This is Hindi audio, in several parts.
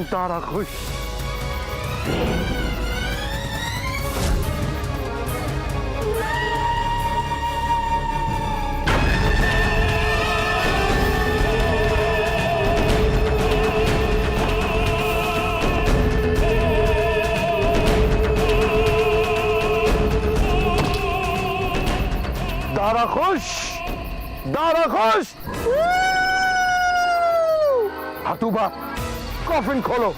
दारा खुश। दारा खुश, दारा खुश। हतूबा, कॉफिन खोलो।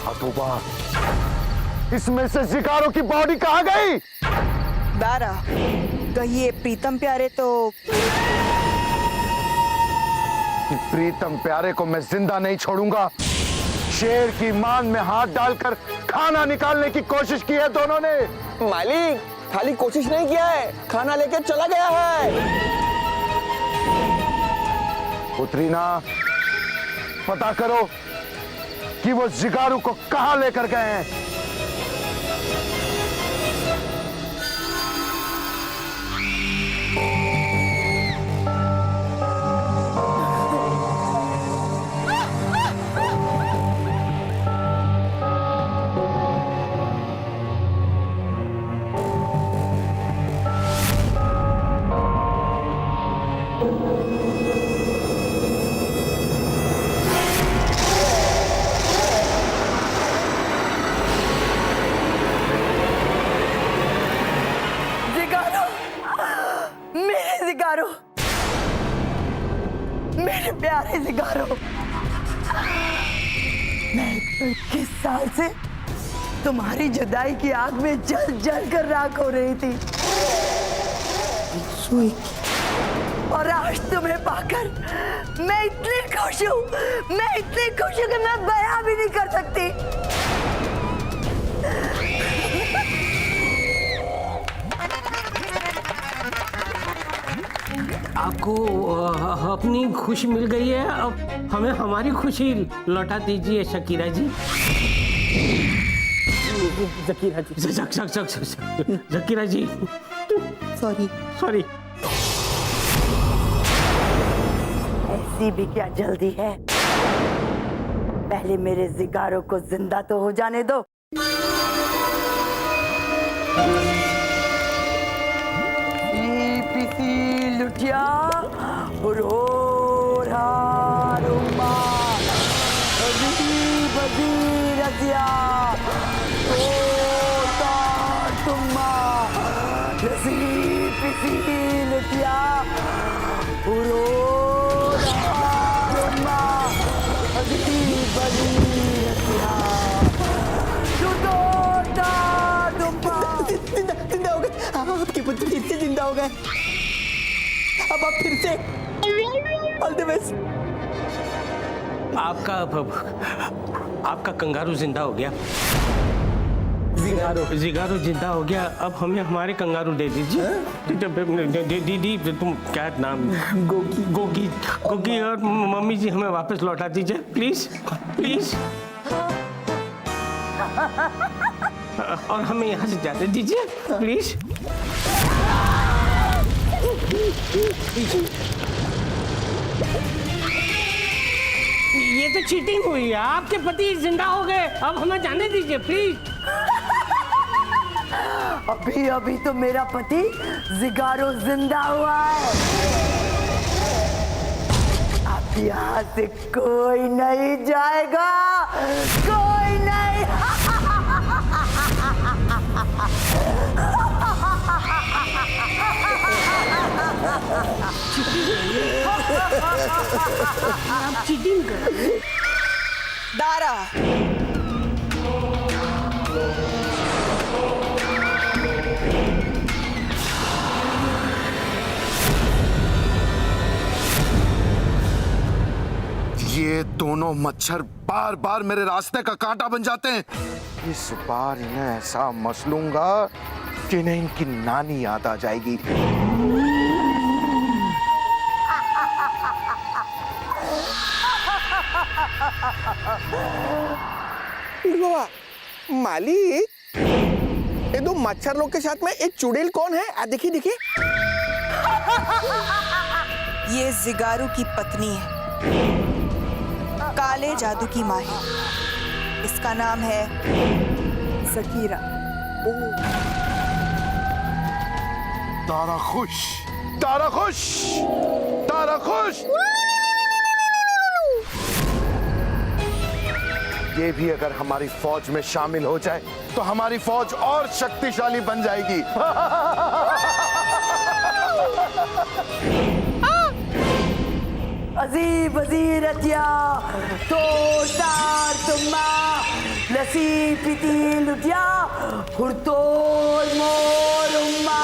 हतूबा, इसमें से शिकारों की बॉडी कहाँ गई? दारा, कहिए प्रीतम प्यारे तो प्रीतम प्यारे को मैं जिंदा नहीं छोड़ूंगा। शेर की मान में हाथ डालकर खाना निकालने की कोशिश की है दोनों ने। मालिक, खाली कोशिश नहीं किया है, खाना लेकर चला गया है। उतरी ना, पता करो कि वो जिगारू को कहां लेकर गए हैं। जिगारो, मेरे प्यारे जिगारो, मैं 21 साल से तुम्हारी जुदाई की आग में जल जल कर राख हो रही थी। और आज तुम्हें पाकर मैं इतनी खुश हूँ, मैं इतनी खुश हूँ कि मैं बयां भी नहीं कर सकती। आपको अपनी खुशी मिल गई है, अब हमें हमारी खुशी लौटा दीजिए शकीरा जी। जकीरा जी, जकीरा जी, सॉरी। सॉरी। ऐसी भी क्या जल्दी है, पहले मेरे जिगारों को जिंदा तो हो जाने दो। लुटिया जिंदा हो गए, आपके पुत्र फिर से जिंदा हो गए। अब आप फिर से ऑल द बेस्ट। आपका कंगारू जिंदा हो गया। जिगारू जिंदा हो गया। अब हमें हमारे कंगारू दे दीजिए। दीदी तुम क्या नाम? गोगी। गोगी और मम्मी जी हमें वापस लौटा दीजिए प्लीज प्लीज। और हमें यहाँ से जाने दीजिए प्लीज। ये तो चीटिंग हुई है। आपके पति जिंदा हो गए, अब हमें जाने दीजिए प्लीज। अभी अभी तो मेरा पति जिगारो जिंदा हुआ है। अब यहाँ से कोई नहीं जाएगा, कोई नहीं। आप चीटिंग कर रहे हैं। दारा, ये दोनों मच्छर बार बार मेरे रास्ते का कांटा बन जाते हैं। इस बार इन्हें ऐसा मसलूंगा कि इन्हें इनकी नानी याद आ जाएगी। बाबा मालिक, ये दो मच्छर लोग के साथ में एक चुड़ैल कौन है? देखिए देखिए। ये जिगारू की पत्नी है, काले जादू की माहिर। इसका नाम है ज़कीरा। तारा खुश, तारा खुश, तारा खुश। ये भी अगर हमारी फौज में शामिल हो जाए तो हमारी फौज और शक्तिशाली बन जाएगी। अजीब अजीरतिया तोड़तार तुम्मा लसी पीती लुटिया हुरतोर मोर उम्मा।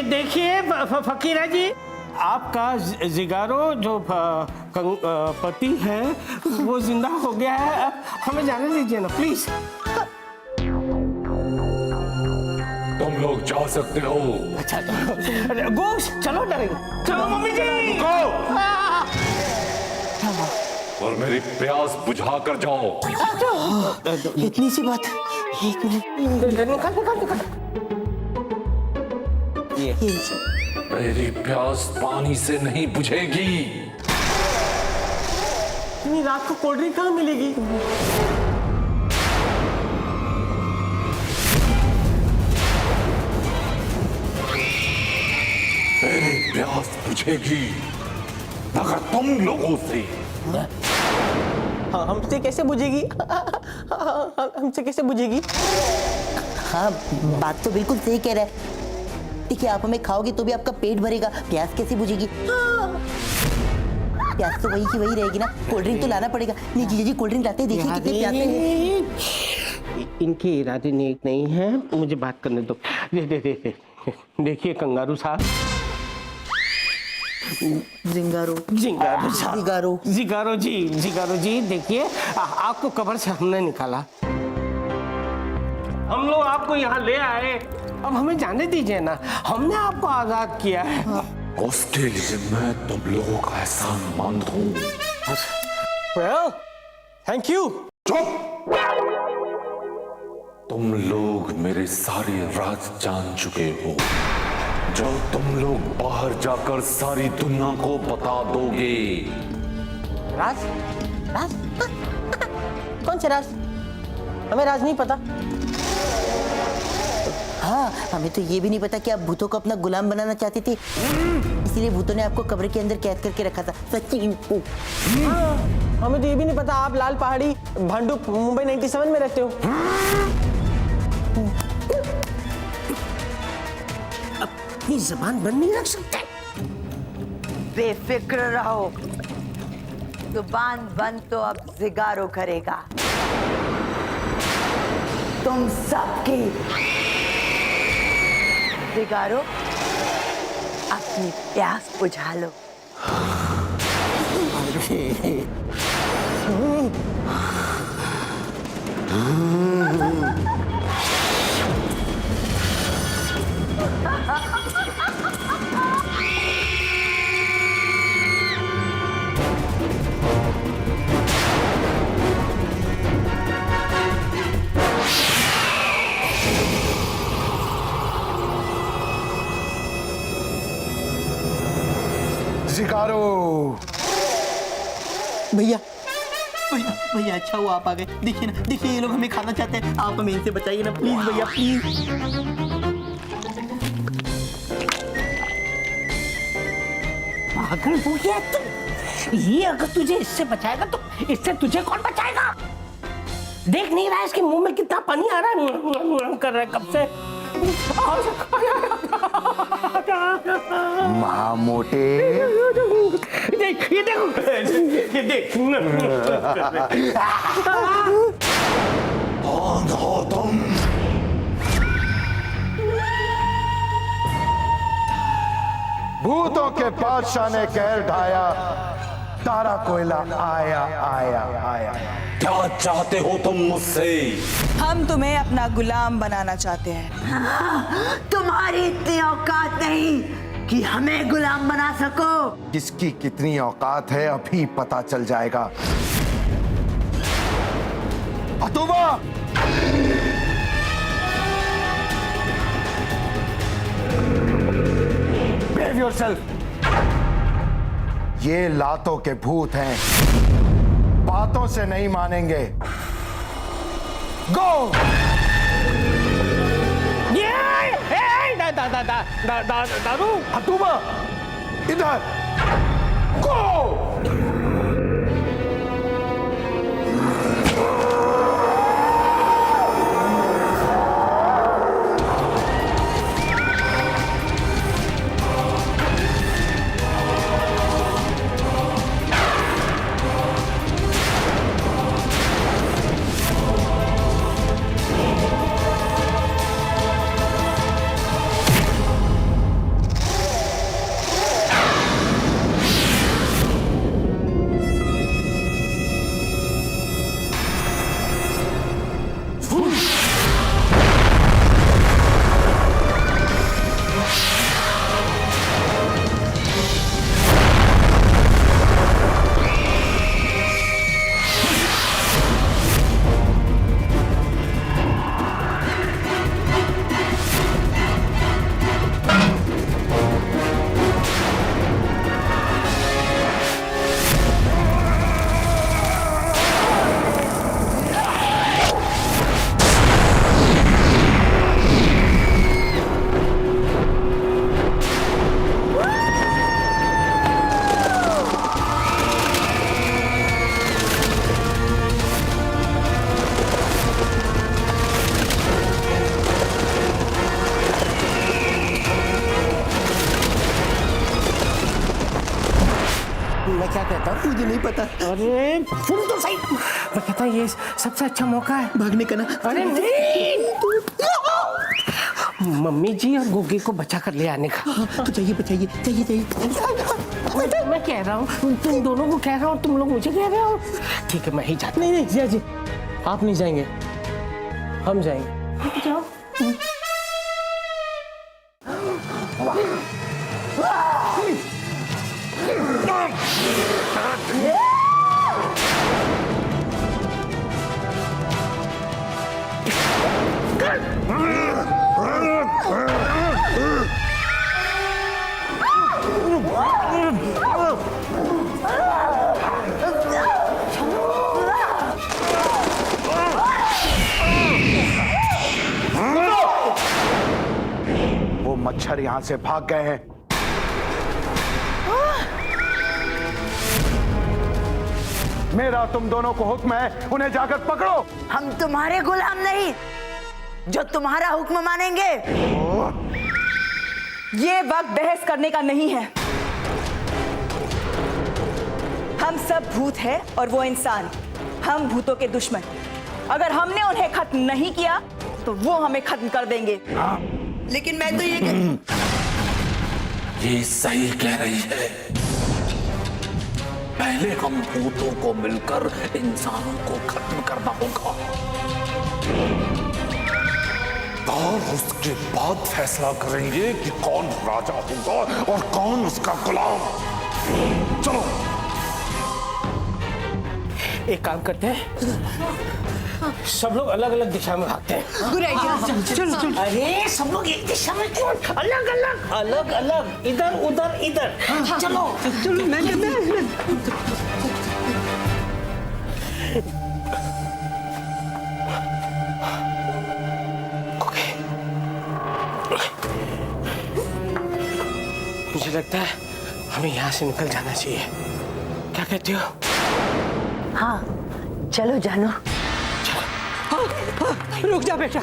देखिए फकीरा जी, आपका जिगारो जो पति है वो जिंदा हो गया है। हमें जाने दीजिए ना प्लीज। तुम लोग जा सकते हो। अच्छा गोश, चलो डरेंगे, चलो मम्मी जी और मेरी प्यास बुझा कर जाओ। इतनी सी बात। एक मिनट, निकाल। मेरी प्यास पानी से नहीं बुझेगी। इतनी रात को कोल्ड ड्रिंक कहाँ मिलेगी? मेरी प्यास बुझेगी मगर तुम लोगों से। हमसे कैसे बुझेगी? हमसे कैसे बुझेगी? हाँ, बात तो बिल्कुल सही कह रहा है। देखिए, आप हमें खाओगे तो भी आपका पेट भरेगा, प्यास कैसे बुझेगी? प्यास तो वही की वही रहेगी ना। कोल्ड ड्रिंक तो लाना पड़ेगा। नहीं जीजा जी, कोल्ड ड्रिंक लाते हैं, देखिए कितने प्यासे हैं। इनके इरादे नेक नहीं है, मुझे बात करने दो। देखिए कंगारू साहब, जिंगारो जिगारो जी देखिए, आपको कब्र से हमने निकाला, हम लोग आपको यहाँ ले आए, अब हमें जाने दीजिए ना। हमने आपको आजाद किया है। उसके लिए मैं तुम लोगों का एहसानमंद हूँ। Well, thank you. चुप! तुम लोग मेरे सारे राज जान चुके हो, जो तुम लोग बाहर जाकर सारी दुनिया को बता दोगे। राज? राज? कौन से राज? हमें राज नहीं पता। हाँ, हमें तो ये भी नहीं पता कि आप भूतों को अपना गुलाम बनाना चाहते थे, इसीलिए भूतों ने आपको कब्र के अंदर कैद करके रखा था। सच्ची। हाँ, हमें तो ये भी नहीं पता आप लाल पहाड़ी भांडुप मुंबई 97 में रहते हो। अपनी जबान बंद नहीं रख सकते। बेफिक्र रहो, जुबान बंद तो अब जिगारो करेगा। तुम सबकी जिगारो अपनी प्यास बुझा लो। जिगारो। भैया भैया भैया, अच्छा हुआ आप आ गए। देखिए ना, देखिए ये लोग हमें खाना चाहते हैं, आप हमें इनसे बचाइए ना प्लीज भैया, प्लीज। पागल हो गया तू? ये अगर तुझे इससे बचाएगा तो इससे तुझे कौन बचाएगा? देख नहीं रहा है इसके मुंह में कितना पानी आ रहा है, कर रहा है कब से। महामोटे, देख ये देखो, ये देख। कौन कौन हो तुम? भूतों के बादशाह ने कहर ढाया, तारा कोयला आया आया आया। क्या चाहते हो तुम मुझसे? हम तुम्हें अपना गुलाम बनाना चाहते हैं। तुम्हारी इतनी औकात नहीं कि हमें गुलाम बना सको। किसकी कितनी औकात है अभी पता चल जाएगा। अतुबा! Behave yourself! ये लातों के भूत हैं, बातों से नहीं मानेंगे। गो! दारू अतुबा, इधर! गो! मैं क्या कहता हूँ? मुझे नहीं पता। अरे सुन तो सही, मैं कहता हूँ ये सबसे अच्छा मौका है भागने का ना। अरे नहीं, मम्मी जी और गोगी को बचा कर ले आने का। तो चाहिए बचाइए, चाहिए चाहिए। मैं कह रहा हूँ, तुम दोनों को कह रहा हूँ, तुम लोग मुझे कह रहे हो। ठीक है, मैं ही जाता। नहीं नहीं जिया जी, आप नहीं जाएंगे, हम जाएंगे। जाओ। वो मच्छर यहां से भाग गए हैं। मेरा तुम दोनों को हुक्म है, उन्हें जाकर पकड़ो। हम तुम्हारे गुलाम नहीं जो तुम्हारा हुक्म मानेंगे। ये वक्त बहस करने का नहीं है। हम सब भूत हैं और वो इंसान। हम भूतों के दुश्मन। अगर हमने उन्हें खत्म नहीं किया तो वो हमें खत्म कर देंगे। लेकिन मैं तो ये सही कह रही है। पहले हम भूतों को मिलकर इंसानों को खत्म करना होगा और उसके बाद फैसला करेंगे कि कौन राजा होगा और कौन उसका गुलाम। चलो एक काम करते हैं, सब लोग अलग अलग दिशा में भागते हैं। चलो चलो। अरे सब लोग एक दिशा में क्यों? अलग अलग अलग अलग, इधर उधर इधर। चलो चलो मैं मुझे लगता है हमें यहाँ से निकल जाना चाहिए। क्या कहती हो? हाँ, चलो जानो। रुक जा बेटा,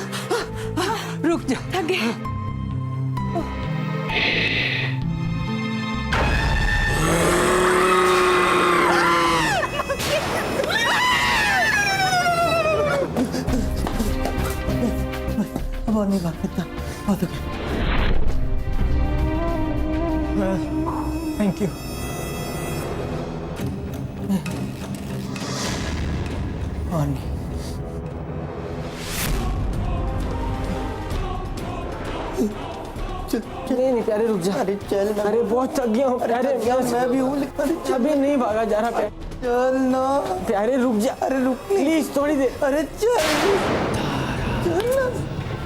रुक जा। थक गए। नहीं भाग सकता। बहुत हो गया। Thank you. और नहीं। नहीं प्यारे रुक जा। अरे चल। अरे बहुत थक गया हूँ प्यारे। मैं भी हूँ, लेकिन अभी नहीं भागा जा रहा प्यारे। चल ना। प्यारे रुक जा। अरे रुक प्लीज थोड़ी देर। अरे चल ना।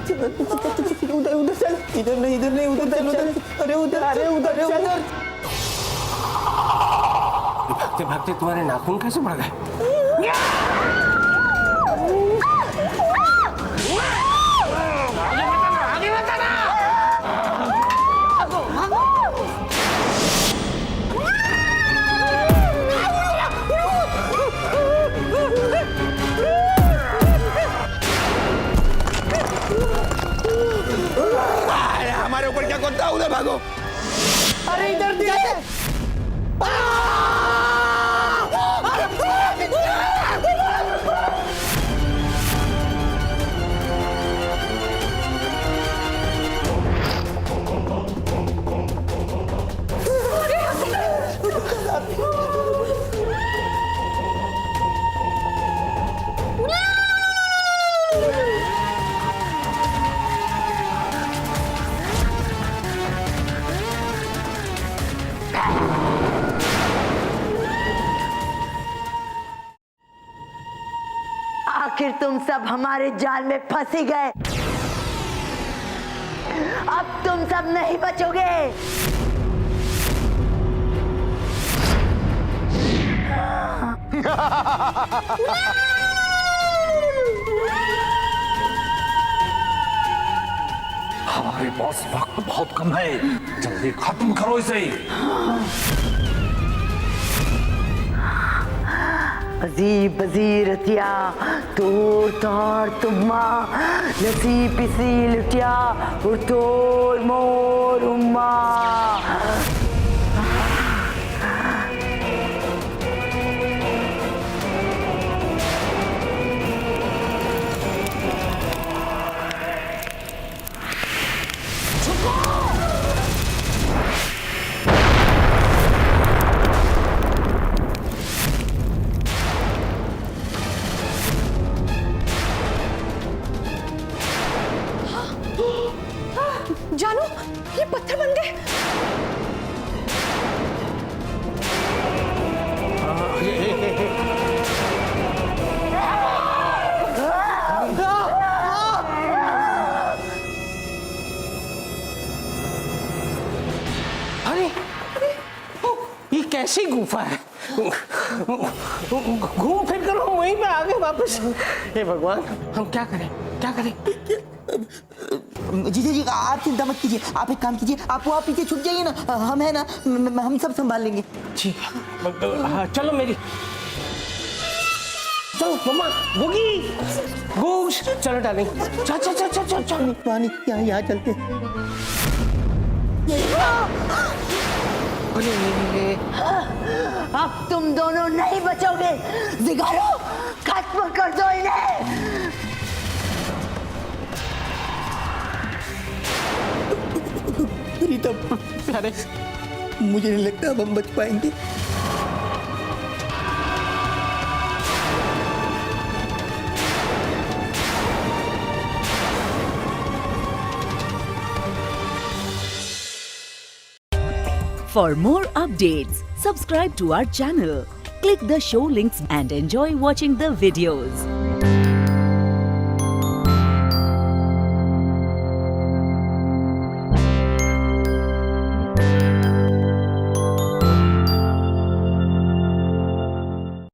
चल उधर उधर चल। इधर नहीं उधर चल उधर। अरे उधर उधर। भागते भागते तुम्हारे नाखून कैसे बढ़ गए? हमारे ऊपर क्या करता? उधर भागो। अरे इधर देख। आखिर तुम सब हमारे जाल में फंस ही गए। अब तुम सब नहीं बचोगे। हमारे पास वक्त बहुत कम है, जल्दी खत्म करो इसे। अजीब बजीरतिया तोड़ ताड़ तुम्मा नसी पिसी लुटिया उतोड़ मोर उम्मा। जानू ये पत्थर बन गए। अरे ये कैसी गुफा है? घूम फिर कर हम वहीं पे आ गए वापस। हे भगवान, हम क्या करें? जीजा जी आप चिंता मत कीजिए। आप एक काम कीजिए, आप पीछे छुप जाइए ना। हम है ना, हम सब संभाल लेंगे। ठीक है। हाँ चलो मेरी। चलो मम्मा, गोगी, चलो डालेंगे। चल। पानी यहाँ चलते। अब तुम दोनों नहीं बचोगे। जिगारो, खत्म कर दो इन्हें। प्रीतम, अरे मुझे नहीं लगता अब हम बच पाएंगे। For more updates, subscribe to our channel, click the show links and enjoy watching the videos.